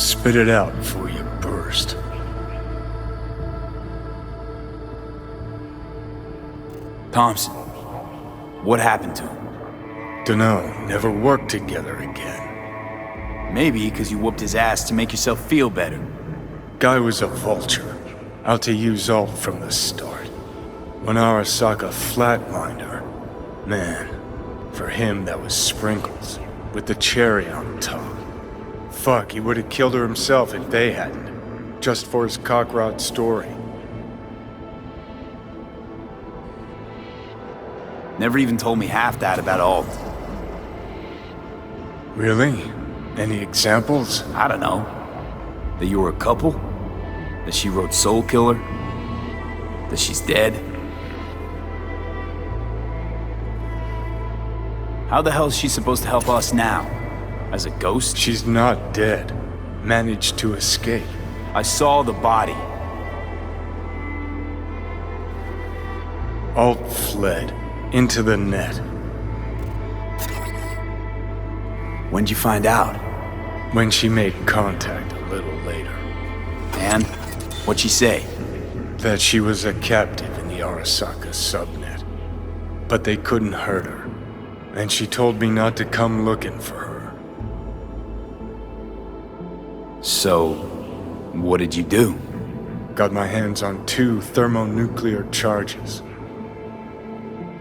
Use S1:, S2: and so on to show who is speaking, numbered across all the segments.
S1: Spit it out before you burst.
S2: Thompson, what happened to him?
S1: Dunno, never worked together again.
S2: Maybe because you whooped his ass to make yourself feel better.
S1: Guy was a vulture, out to use Alt from the start. When Arasaka flatlined her, man, for him that was sprinkles, with the cherry on top. Fuck, he would have killed her himself if they hadn't, just for his cockrod story.
S2: Never even told me half that about Alt.
S1: Really? Any examples?
S2: I don't know. That you were a couple? That she wrote Soul Killer? That she's dead? How the hell is she supposed to help us now? As a ghost?
S1: She's not dead. Managed to escape.
S2: I saw the body.
S1: Alt fled. Into the net.
S2: When'd you find out?
S1: When she made contact a little later.
S2: And? What'd she say?
S1: That she was a captive in the Arasaka subnet. But they couldn't hurt her. And she told me not to come looking for her.
S2: So, what did you do?
S1: Got my hands on 2 thermonuclear charges.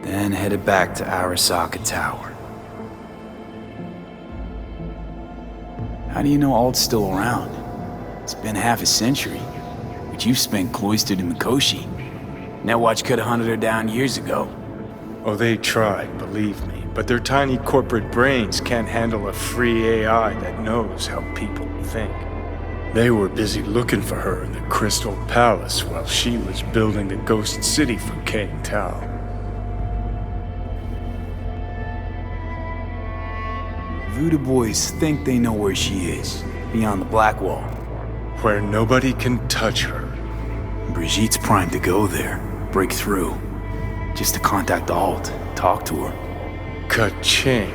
S2: Then headed back to Arasaka Tower. How do you know Alt's still around? It's been half a century, but you've spent cloistered in Mikoshi. Netwatch could have hunted her down years ago.
S1: Oh, they tried, believe me, but their tiny corporate brains can't handle a free AI that knows how people think. They were busy looking for her in the Crystal Palace while she was building the Ghost City for Kang Tao.
S2: Voodoo boys think they know where she is, beyond the Black Wall.
S1: Where nobody can touch her.
S2: Brigitte's primed to go there, break through. Just to contact Alt, talk to her.
S1: Ka-ching.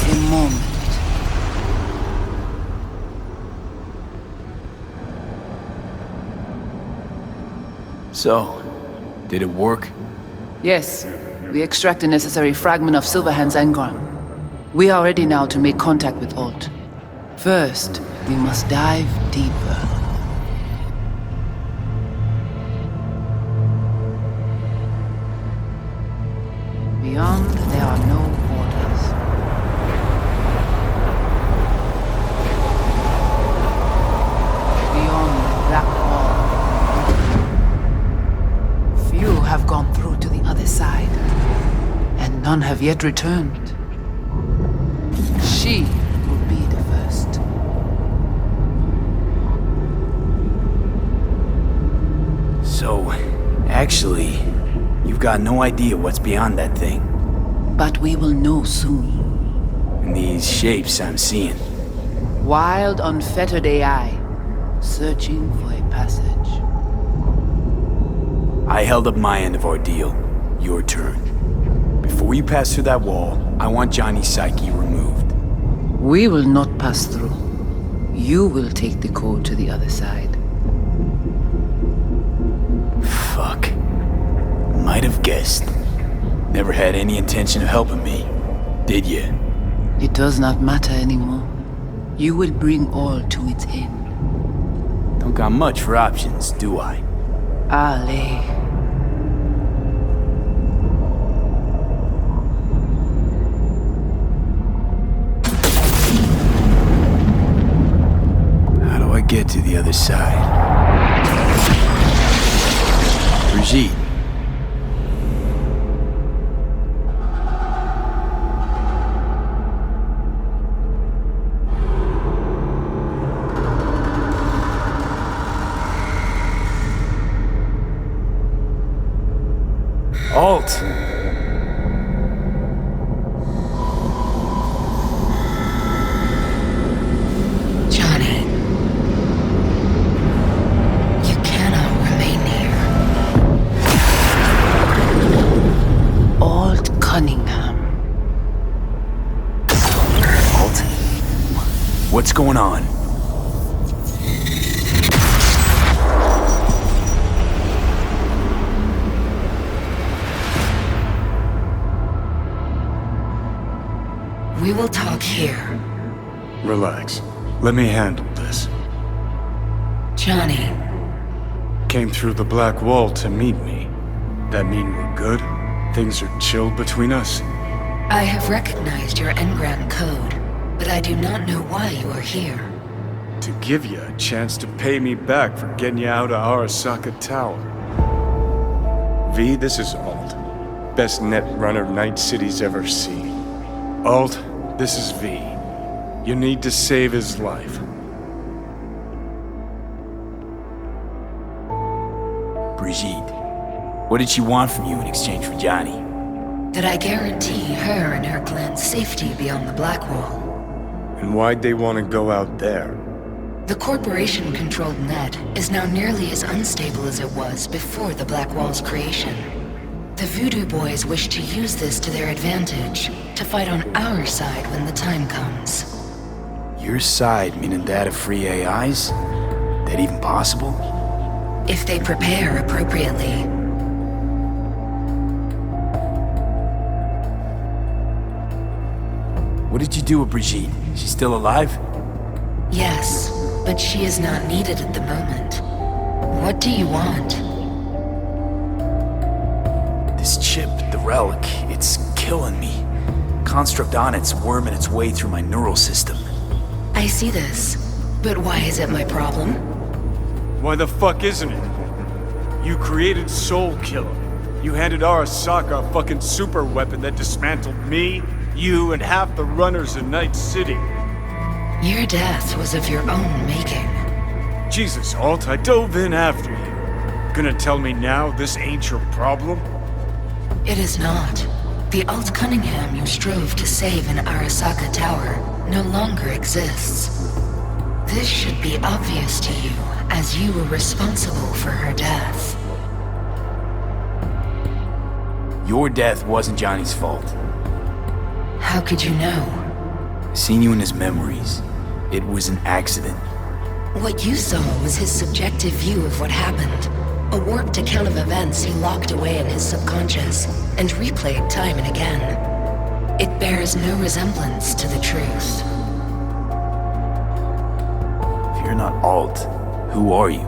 S3: A moment.
S2: So, did it work?
S3: Yes, we extract the necessary fragment of Silverhand's engram. We are ready now to make contact with Alt. First, we must dive deeper. Beyond, there are no borders. Beyond the Black Wall. Few have gone through to the other side, and none have yet returned. She will be the first.
S2: So, actually, you've got no idea what's beyond that thing.
S3: But we will know soon.
S2: And these shapes I'm seeing.
S3: Wild, unfettered AI, searching for a passage.
S2: I held up my end of our deal. Your turn. Before you pass through that wall, I want Johnny's psyche removed.
S3: We will not pass through. You will take the code to the other side.
S2: Fuck. Might have guessed. Never had any intention of helping me, did you?
S3: It does not matter anymore. You will bring all to its end.
S2: Don't got much for options, do I?
S3: Ale.
S2: How do I get to the other side? Brigitte. Alt!
S4: Johnny, you can't.
S2: What's going on?
S4: We will talk here.
S1: Relax. Let me handle this.
S4: Johnny,
S1: Came through the black wall to meet me. That mean we're good? Things are chill between us?
S4: I have recognized your engram code, but I do not know why you are here.
S1: To give you a chance to pay me back for getting you out of Arasaka Tower. V, this is Alt. Best net runner Night City's ever seen. Alt, this is V. You need to save his life.
S2: Brigitte, what did she want from you in exchange for Johnny?
S4: That I guarantee her and her clan's safety beyond the Black Wall.
S1: And why'd they want to go out there?
S4: The corporation-controlled net is now nearly as unstable as it was before the Black Wall's creation. The Voodoo boys wish to use this to their advantage, to fight on our side when the time comes.
S2: Your side, meaning that of free AIs? That even possible?
S4: If they prepare appropriately.
S2: What did you do with Brigitte? She's still alive?
S4: Yes, but she is not needed at the moment. What do you want?
S2: This chip, the relic, it's killing me. Construct on it's worming its way through my neural system.
S4: I see this, but why is it my problem?
S1: Why the fuck isn't it? You created Soul Killer. You handed Arasaka a fucking super weapon that dismantled me, you, and half the runners in Night City.
S4: Your death was of your own making.
S1: Jesus, Alt, I dove in after you. Gonna tell me now this ain't your problem?
S4: It is not. The Alt Cunningham you strove to save in Arasaka Tower no longer exists. This should be obvious to you, as you were responsible for her death.
S2: Your death wasn't Johnny's fault.
S4: How could you know?
S2: Seen you in his memories. It was an accident.
S4: What you saw was his subjective view of what happened. A warped account of events he locked away in his subconscious and replayed time and again. It bears no resemblance to the truth.
S2: If you're not Alt, who are you?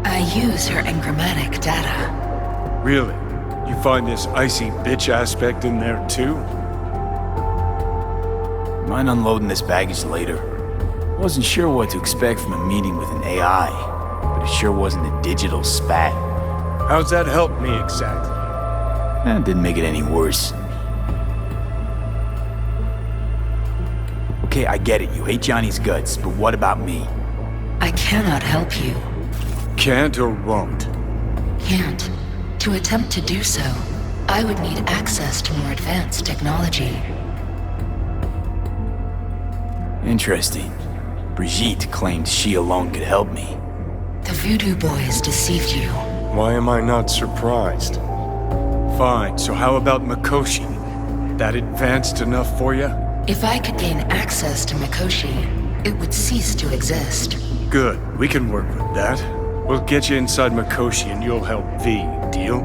S4: I use her engrammatic data.
S1: Really? You find this icy bitch aspect in there too?
S2: Mind unloading this baggage later. Wasn't sure what to expect from a meeting with an AI, but it sure wasn't a digital spat.
S1: How's that help me exactly?
S2: Didn't make it any worse. Okay, I get it. You hate Johnny's guts, but what about me?
S4: I cannot help you.
S1: Can't or won't?
S4: Can't. To attempt to do so, I would need access to more advanced technology.
S2: Interesting. Brigitte claimed she alone could help me.
S4: The Voodoo boys deceived you.
S1: Why am I not surprised? Fine, so how about Mikoshi? That advanced enough for you?
S4: If I could gain access to Mikoshi, it would cease to exist.
S1: Good, we can work with that. We'll get you inside Mikoshi and you'll help V, deal?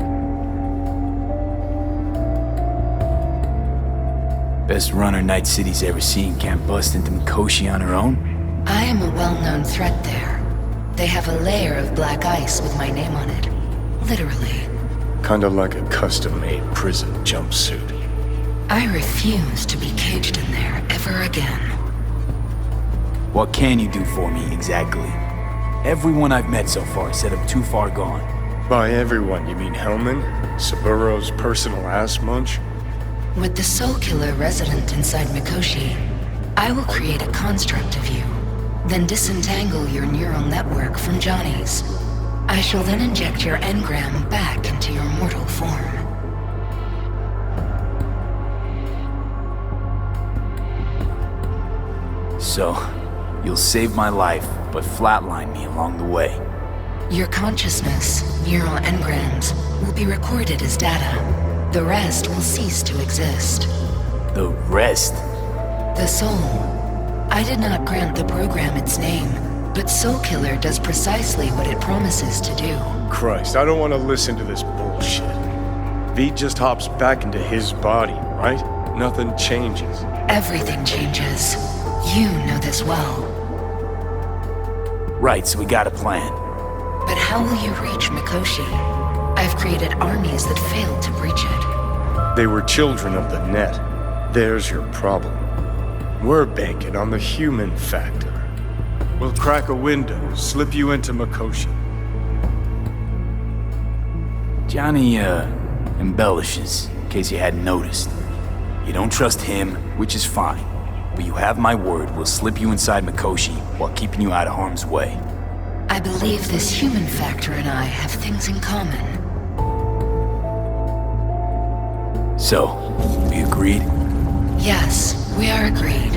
S2: Best runner Night City's ever seen can't bust into Mikoshi on her own?
S4: I am a well-known threat there. They have a layer of black ice with my name on it. Literally.
S1: Kinda like a custom-made prison jumpsuit.
S4: I refuse to be caged in there ever again.
S2: What can you do for me, exactly? Everyone I've met so far said I'm too far gone.
S1: By everyone, you mean Hellman? Saburo's personal ass munch?
S4: With the Soul Killer resident inside Mikoshi, I will create a construct of you, then disentangle your neural network from Johnny's. I shall then inject your engram back into your mortal form.
S2: So, you'll save my life, but flatline me along the way.
S4: Your consciousness, neural engrams, will be recorded as data. The rest will cease to exist.
S2: The rest?
S4: The soul. I did not grant the program its name, but Soul Killer does precisely what it promises to do.
S1: Christ, I don't want to listen to this bullshit. V just hops back into his body, right? Nothing changes.
S4: Everything changes. You know this well.
S2: Right, so we got a plan.
S4: But how will you reach Mikoshi? I've created armies that failed to breach it.
S1: They were children of the net. There's your problem. We're banking on the human factor. We'll crack a window, slip you into Mikoshi.
S2: Johnny, embellishes, in case you hadn't noticed. You don't trust him, which is fine. But you have my word, we'll slip you inside Mikoshi while keeping you out of harm's way.
S4: I believe this human factor and I have things in common.
S2: So, we agreed?
S4: Yes, we are agreed.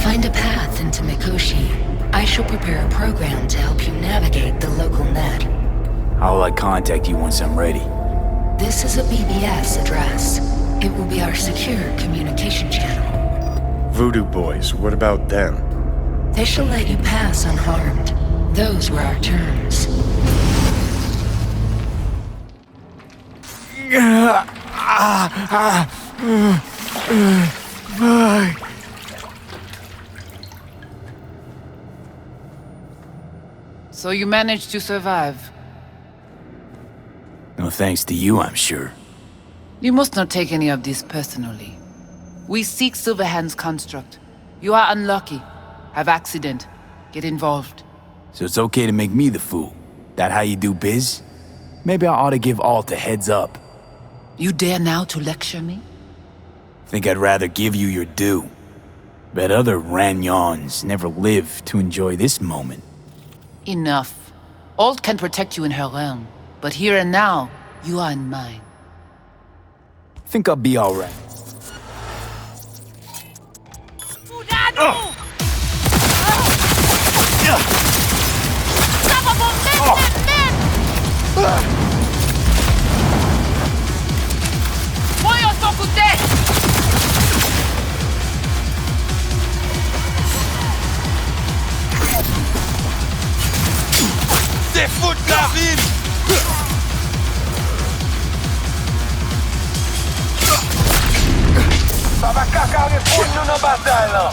S4: Find a path into Mikoshi. I shall prepare a program to help you navigate the local net.
S2: How will I contact you once I'm ready?
S4: This is a BBS address. It will be our secure communication channel.
S1: Voodoo boys, what about them?
S4: They shall let you pass unharmed. Those were our terms.
S3: So you managed to survive.
S2: No thanks to you, I'm sure.
S3: You must not take any of this personally. We seek Silverhand's construct. You are unlucky. Have accident. Get involved.
S2: So it's okay to make me the fool. That how you do biz? Maybe I ought to give Alt a heads up.
S3: You dare now to lecture me?
S2: Think I'd rather give you your due. Bet other Ranyons never lived to enjoy this moment.
S3: Enough. Alt can protect you in her realm, but here and now, you are in mine.
S2: Think I'll be alright.
S5: Défoute la ville! Ça va caca les fous de nos batailles là!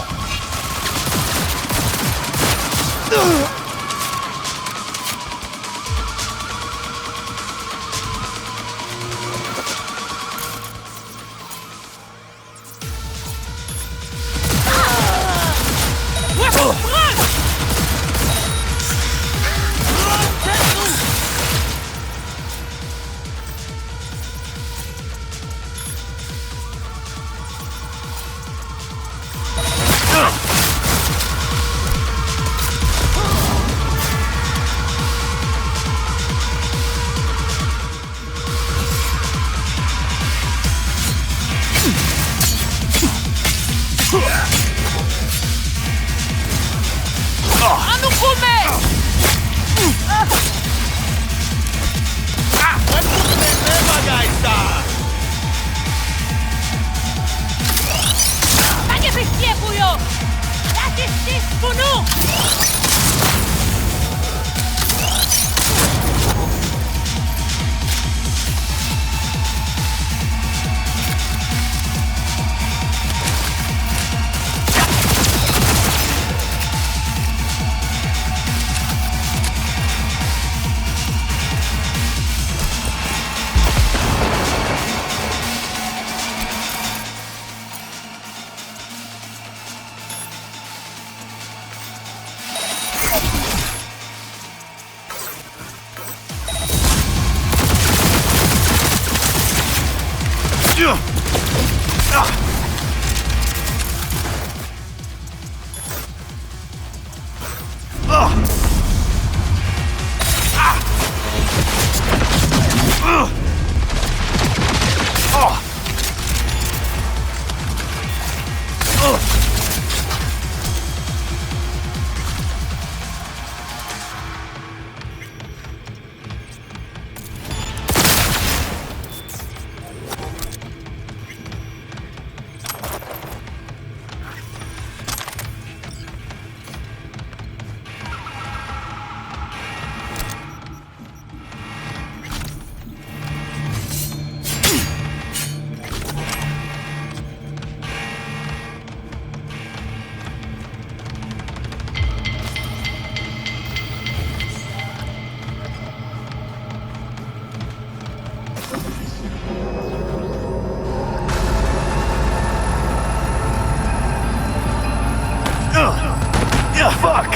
S2: Fuck!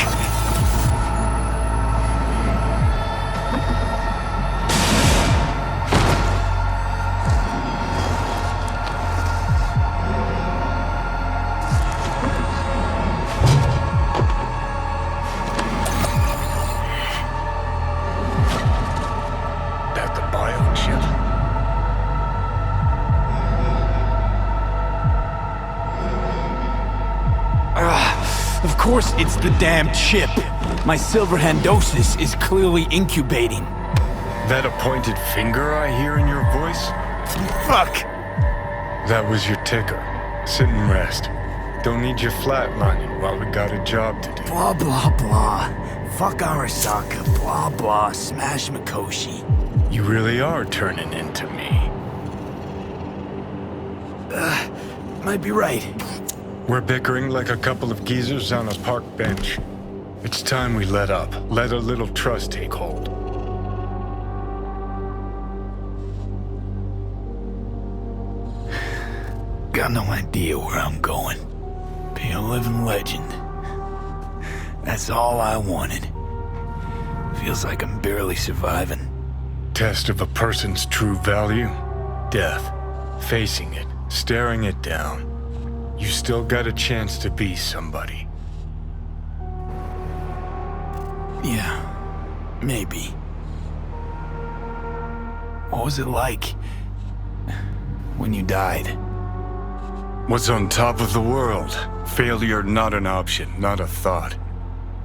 S1: That the biochip.
S2: Of course it's the damn chip. My Silverhandosis is clearly incubating.
S1: That appointed finger I hear in your voice?
S2: Fuck!
S1: That was your ticker. Sit and rest. Don't need you flatlining while we got a job to do.
S2: Blah, blah, blah. Fuck Arasaka. Blah, blah. Smash Mikoshi.
S1: You really are turning into me.
S2: Might be right.
S1: We're bickering like a couple of geezers on a park bench. It's time we let up. Let a little trust take hold.
S2: Got no idea where I'm going. Be a living legend. That's all I wanted. Feels like I'm barely surviving.
S1: Test of a person's true value? Death. Facing it. Staring it down. You still got a chance to be somebody.
S2: Yeah, maybe. What was it like when you died?
S1: Was on top of the world. Failure not an option, not a thought.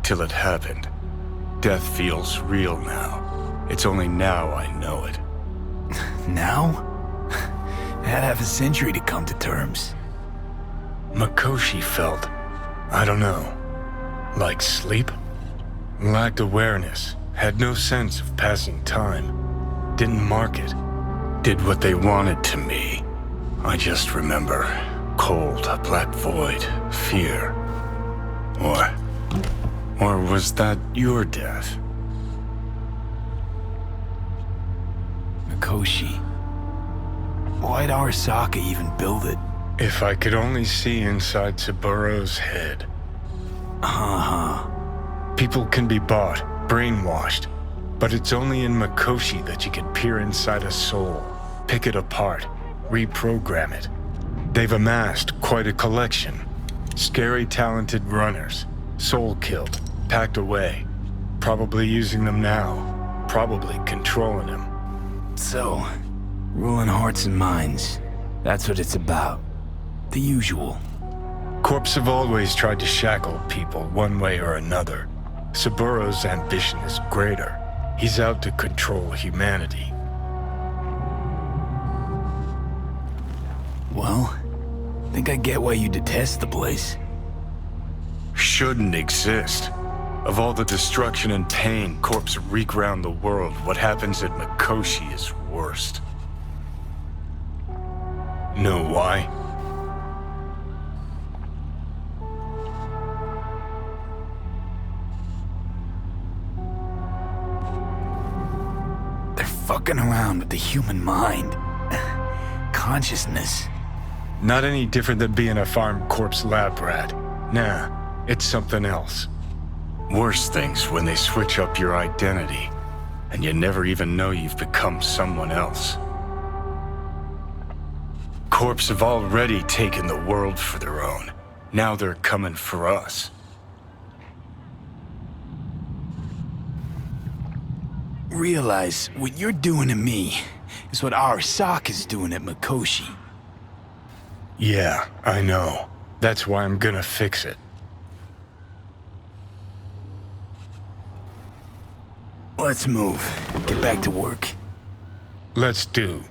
S1: Till it happened. Death feels real now. It's only now I know it.
S2: Now? I had half a century to come to terms.
S1: Mikoshi felt, I don't know, like sleep? Lacked awareness, had no sense of passing time, didn't mark it, did what they wanted to me. I just remember cold, a black void, fear. Or was that your death?
S2: Mikoshi. Why'd Arasaka even build it?
S1: If I could only see inside Saburo's head. People can be bought, brainwashed, but it's only in Mikoshi that you can peer inside a soul, pick it apart, reprogram it. They've amassed quite a collection. Scary, talented runners, soul killed, packed away, probably using them now, probably controlling them.
S2: So, ruling hearts and minds, that's what it's about. The usual.
S1: Corps have always tried to shackle people one way or another. Saburo's ambition is greater. He's out to control humanity.
S2: Well, think I get why you detest the place.
S1: Shouldn't exist. Of all the destruction and pain Corps wreak round the world, what happens at Mikoshi is worst. Know why?
S2: They're fucking around with the human mind. Consciousness.
S1: Not any different than being a farm corpse lab rat. Nah, it's something else. Worse things when they switch up your identity, and you never even know you've become someone else. Corps have already taken the world for their own. Now they're coming for us.
S2: Realize what you're doing to me is what Arasaka's doing at Mikoshi.
S1: Yeah, I know. That's why I'm gonna fix it.
S2: Let's move. Get back to work.
S1: Let's do.